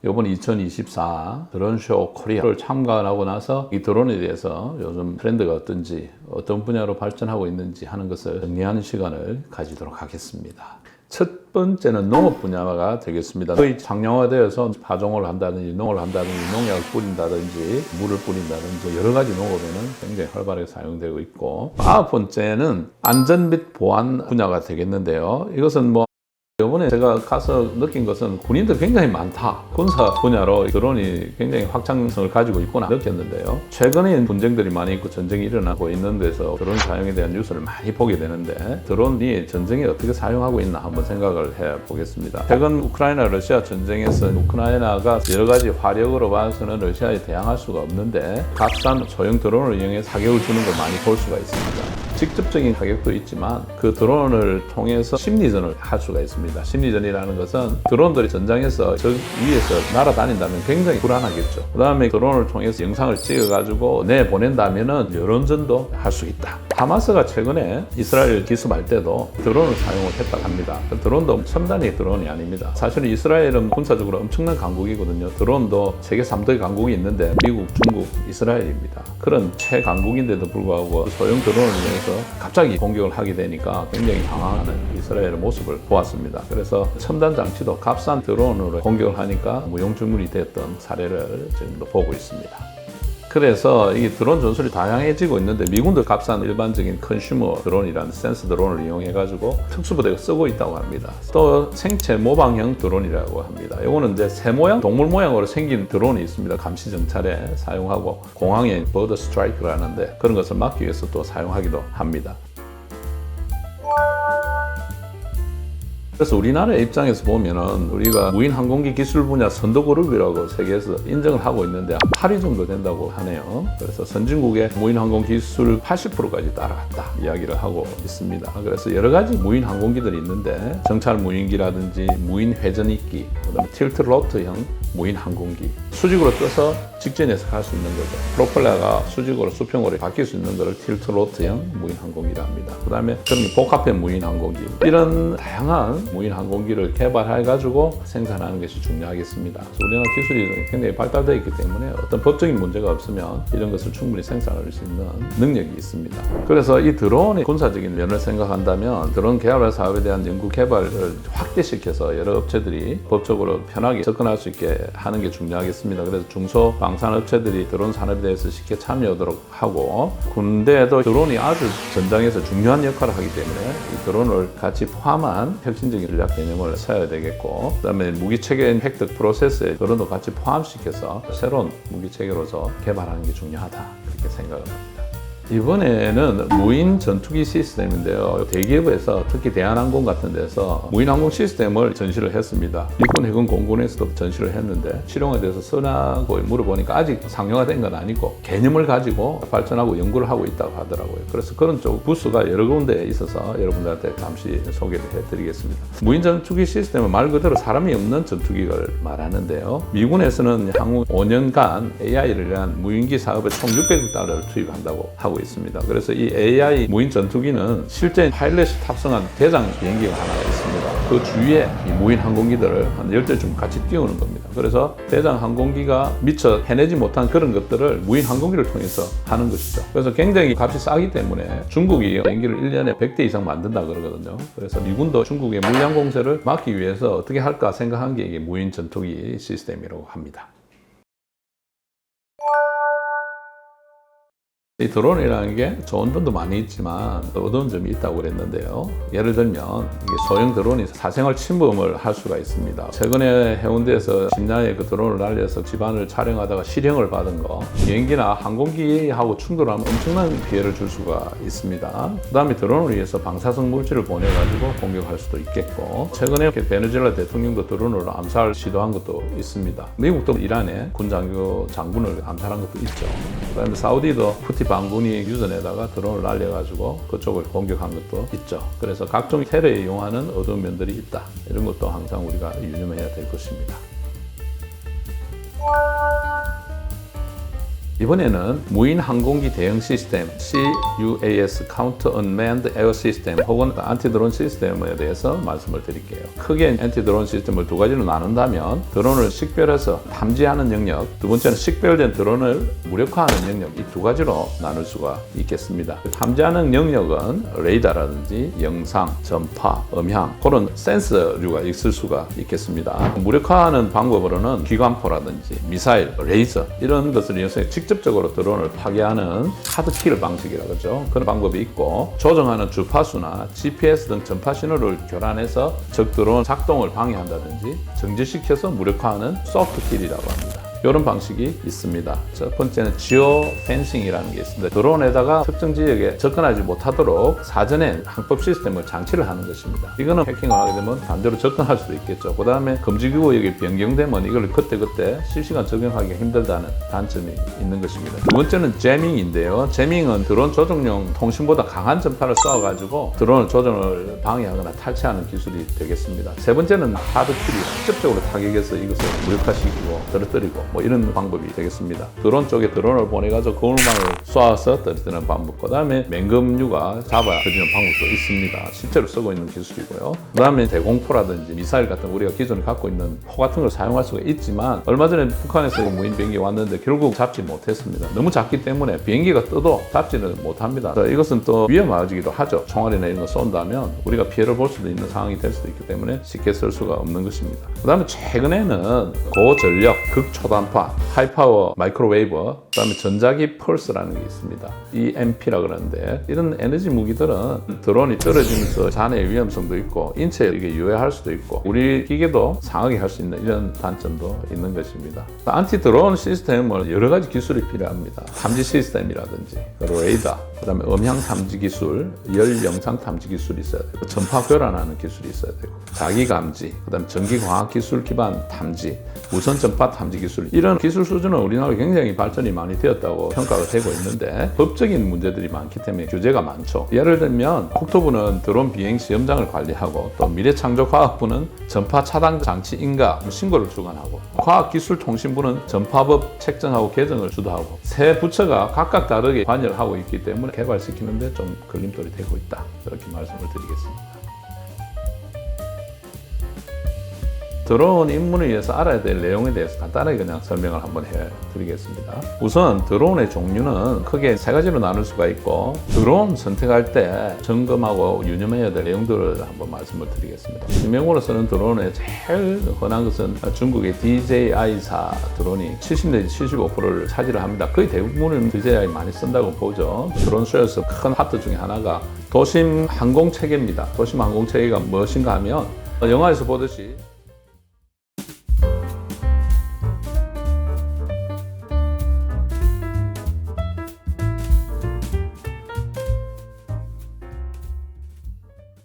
이번 2024 드론쇼 코리아를 참관하고 나서 이 드론에 대해서 요즘 트렌드가 어떤지, 어떤 분야로 발전하고 있는지 하는 것을 정리하는 시간을 가지도록 하겠습니다. 첫 번째는 농업 분야가 되겠습니다. 거의 상용화되어서 파종을 한다든지 농을 한다든지 농약을 뿌린다든지 물을 뿌린다든지 여러 가지 농업에는 굉장히 활발하게 사용되고 있고, 아홉 번째는 안전 및 보안 분야가 되겠는데요. 이것은 이번에 제가 가서 느낀 것은 군인들 굉장히 많다. 군사 분야로 드론이 굉장히 확장성을 가지고 있구나 느꼈는데요. 최근에 분쟁들이 많이 있고 전쟁이 일어나고 있는 데서 드론 사용에 대한 뉴스를 많이 보게 되는데, 드론이 전쟁에 어떻게 사용하고 있나 한번 생각을 해보겠습니다. 최근 우크라이나 러시아 전쟁에서 우크라이나가 여러 가지 화력으로 봐서는 러시아에 대항할 수가 없는데 값싼 소형 드론을 이용해서 타격을 주는 걸 많이 볼 수가 있습니다. 직접적인 타격도 있지만 그 드론을 통해서 심리전을 할 수가 있습니다. 심리전이라는 것은 드론들이 전장에서 저 위에서 날아다닌다면 굉장히 불안하겠죠. 그 다음에 드론을 통해서 영상을 찍어가지고 내보낸다면은 여론전도 할 수 있다. 하마스가 최근에 이스라엘 기습할 때도 드론을 사용을 했다고 합니다. 드론도 첨단의 드론이 아닙니다. 사실은 이스라엘은 군사적으로 엄청난 강국이거든요. 드론도 세계 3대 강국이 있는데 미국, 중국, 이스라엘입니다. 그런 최강국인데도 불구하고 소형 드론을 이용해서 갑자기 공격을 하게 되니까 굉장히 당황하는 이스라엘의 모습을 보았습니다. 그래서 첨단 장치도 값싼 드론으로 공격을 하니까 무용지물이 됐던 사례를 지금도 보고 있습니다. 그래서 이 드론 전술이 다양해지고 있는데 미군도 값싼 일반적인 컨슈머 드론이라는 센서 드론을 이용해가지고 특수부대가 쓰고 있다고 합니다. 또 생체 모방형 드론이라고 합니다. 이거는 이제 새 모양, 동물 모양으로 생긴 드론이 있습니다. 감시 정찰에 사용하고 공항에 버드 스트라이크라는데 그런 것을 막기 위해서 또 사용하기도 합니다. 그래서 우리나라의 입장에서 보면은 우리가 무인 항공기 기술 분야 선도 그룹이라고 세계에서 인정을 하고 있는데 8위 정도 된다고 하네요. 그래서 선진국의 무인 항공 기술 80%까지 따라갔다 이야기를 하고 있습니다. 그래서 여러 가지 무인 항공기들이 있는데 정찰 무인기라든지 무인 회전익기, 그다음에 틸트 로터형 무인 항공기, 수직으로 떠서 직전에서 갈 수 있는 거죠. 프로펠러가 수직으로 수평으로 바뀔 수 있는 것을 틸트 로터형 무인 항공기라 합니다. 그다음에 그런 복합형 무인 항공기, 이런 다양한 무인 항공기를 개발해가지고 생산하는 것이 중요하겠습니다. 그래서 우리나라 기술이 굉장히 발달되어 있기 때문에 어떤 법적인 문제가 없으면 이런 것을 충분히 생산할 수 있는 능력이 있습니다. 그래서 이 드론의 군사적인 면을 생각한다면 드론 개발 사업에 대한 연구 개발을 확대시켜서 여러 업체들이 법적으로 편하게 접근할 수 있게 하는 게 중요하겠습니다. 그래서 중소방산업체들이 드론 산업에 대해서 쉽게 참여하도록 하고, 군대에도 드론이 아주 전장에서 중요한 역할을 하기 때문에 이 드론을 같이 포함한 혁신적인 전략 개념을 세워야 되겠고, 그 다음에 무기체계 획득 프로세스에 드론도 같이 포함시켜서 새로운 무기체계로서 개발하는 게 중요하다 그렇게 생각을 합니다. 이번에는 무인 전투기 시스템인데요. 대기업에서 특히 대한항공 같은 데서 무인 항공 시스템을 전시를 했습니다. 육군, 해군, 공군에서도 전시를 했는데 실용화에 대해서 쓰라고 물어보니까 아직 상용화된 건 아니고 개념을 가지고 발전하고 연구를 하고 있다고 하더라고요. 그래서 그런 쪽 부스가 여러 군데에 있어서 여러분들한테 잠시 소개를 해드리겠습니다. 무인 전투기 시스템은 말 그대로 사람이 없는 전투기를 말하는데요. 미군에서는 향후 5년간 AI를 위한 무인기 사업에 총 600억 달러를 투입한다고 하고 있습니다. 그래서 이 AI 무인 전투기는 실제 파일럿이 탑승한 대장 비행기가 하나가 있습니다. 그 주위에 이 무인 항공기들을 한 10대쯤 같이 띄우는 겁니다. 그래서 대장 항공기가 미처 해내지 못한 그런 것들을 무인 항공기를 통해서 하는 것이죠. 그래서 굉장히 값이 싸기 때문에 중국이 비행기를 1년에 100대 이상 만든다 그러거든요. 그래서 미군도 중국의 물량 공세를 막기 위해서 어떻게 할까 생각한 게 이게 무인 전투기 시스템이라고 합니다. 이 드론이라는 게 좋은 점도 많이 있지만 어두운 점이 있다고 그랬는데요. 예를 들면 이게 소형 드론이 사생활 침범을 할 수가 있습니다. 최근에 해운대에서 심야에 그 드론을 날려서 집안을 촬영하다가 실형을 받은 거, 비행기나 항공기하고 충돌하면 엄청난 피해를 줄 수가 있습니다. 그 다음에 드론을 위해서 방사성 물질을 보내가지고 공격할 수도 있겠고, 최근에 베네수엘라 대통령도 드론으로 암살 시도한 것도 있습니다. 미국도 이란에 군 장군을 암살한 것도 있죠. 그 다음에 사우디도 후티 반군이 유전에다가 드론을 날려가지고 그쪽을 공격한 것도 있죠. 그래서 각종 테러에 이용하는 어두운 면들이 있다. 이런 것도 항상 우리가 유념해야 될 것입니다. 이번에는 무인 항공기 대응 시스템 CUAS Counter Unmanned Air System 혹은 안티 드론 시스템에 대해서 말씀을 드릴게요. 크게 안티 드론 시스템을 두 가지로 나눈다면 드론을 식별해서 탐지하는 영역, 두 번째는 식별된 드론을 무력화하는 영역, 이 두 가지로 나눌 수가 있겠습니다. 탐지하는 영역은 레이더라든지 영상, 전파, 음향 그런 센서류가 있을 수가 있겠습니다. 무력화하는 방법으로는 기관포라든지 미사일, 레이저 이런 것을 이용해서 직접적으로 드론을 파괴하는 하드킬 방식이라고 하죠. 그런 방법이 있고 조정하는 주파수나 GPS 등 전파 신호를 교란해서 적 드론 작동을 방해한다든지 정지시켜서 무력화하는 소프트킬이라고 합니다. 이런 방식이 있습니다. 첫 번째는 지오 펜싱이라는 게 있습니다. 드론에다가 특정 지역에 접근하지 못하도록 사전에 항법 시스템을 장치를 하는 것입니다. 이거는 해킹을 하게 되면 반대로 접근할 수도 있겠죠. 그 다음에 금지 구역이 변경되면 이걸 그때그때 실시간 적용하기가 힘들다는 단점이 있는 것입니다. 두 번째는 재밍인데요. 재밍은 드론 조종용 통신보다 강한 전파를 쏘아가지고 드론을 조종을 방해하거나 탈취하는 기술이 되겠습니다. 세 번째는 하드킬이 직접적으로 타격해서 이것을 무력화시키고 떨어뜨리고 뭐 이런 방법이 되겠습니다. 드론 쪽에 드론을 보내가지고 거울망을 쏘아서 떨어뜨리는 방법, 그 다음에 맹금류가 잡아야 떨어지는 방법도 있습니다. 실제로 쓰고 있는 기술이고요. 그 다음에 대공포라든지 미사일 같은 우리가 기존에 갖고 있는 포 같은 걸 사용할 수가 있지만 얼마 전에 북한에서 무인 비행기 왔는데 결국 잡지 못했습니다. 너무 작기 때문에 비행기가 떠도 잡지는 못합니다. 이것은 또 위험하기도 하죠. 총알이나 이런 거 쏜다면 우리가 피해를 볼 수도 있는 상황이 될 수도 있기 때문에 쉽게 쓸 수가 없는 것입니다. 그 다음에 최근에는 고전력, 극초단파, 하이파워 마이크로웨이브, 그 다음에 전자기 펄스라는 게 있습니다. EMP라 그러는데 이런 에너지 무기들은 드론이 떨어지면서 잔해의 위험성도 있고 인체에 이게 유해할 수도 있고 우리 기계도 상하게 할 수 있는 이런 단점도 있는 것입니다. 안티 드론 시스템은 여러 가지 기술이 필요합니다. 탐지 시스템이라든지 레이더, 그 다음에 음향 탐지 기술, 열 영상 탐지 기술이 있어야 되고 전파 교란하는 기술이 있어야 되고 자기 감지, 그 다음에 전기 과학 기술 기반 탐지, 무선 전파 탐지 기술, 이런 기술 수준은 우리나라가 굉장히 발전이 많이 되었다고 평가가 되고 있는데 법적인 문제들이 많기 때문에 규제가 많죠. 예를 들면 국토부는 드론 비행 시험장을 관리하고 또 미래창조과학부는 전파 차단 장치 인가 신고를 주관하고 과학기술통신부는 전파법 책정하고 개정을 주도하고 세 부처가 각각 다르게 관여를 하고 있기 때문에 개발시키는데 좀 걸림돌이 되고 있다. 이렇게 말씀을 드리겠습니다. 드론 입문을 위해서 알아야 될 내용에 대해서 간단하게 그냥 설명을 한번 해드리겠습니다. 우선 드론의 종류는 크게 세 가지로 나눌 수가 있고 드론 선택할 때 점검하고 유념해야 될 내용들을 한번 말씀을 드리겠습니다. 지명으로 쓰는 드론의 제일 흔한 것은 중국의 DJI사 드론이 70 내지 75%를 차지를 합니다. 거의 대부분은 DJI 많이 쓴다고 보죠. 드론 수요에서 큰 하트 중에 하나가 도심 항공체계입니다. 도심 항공체계가 무엇인가 하면 영화에서 보듯이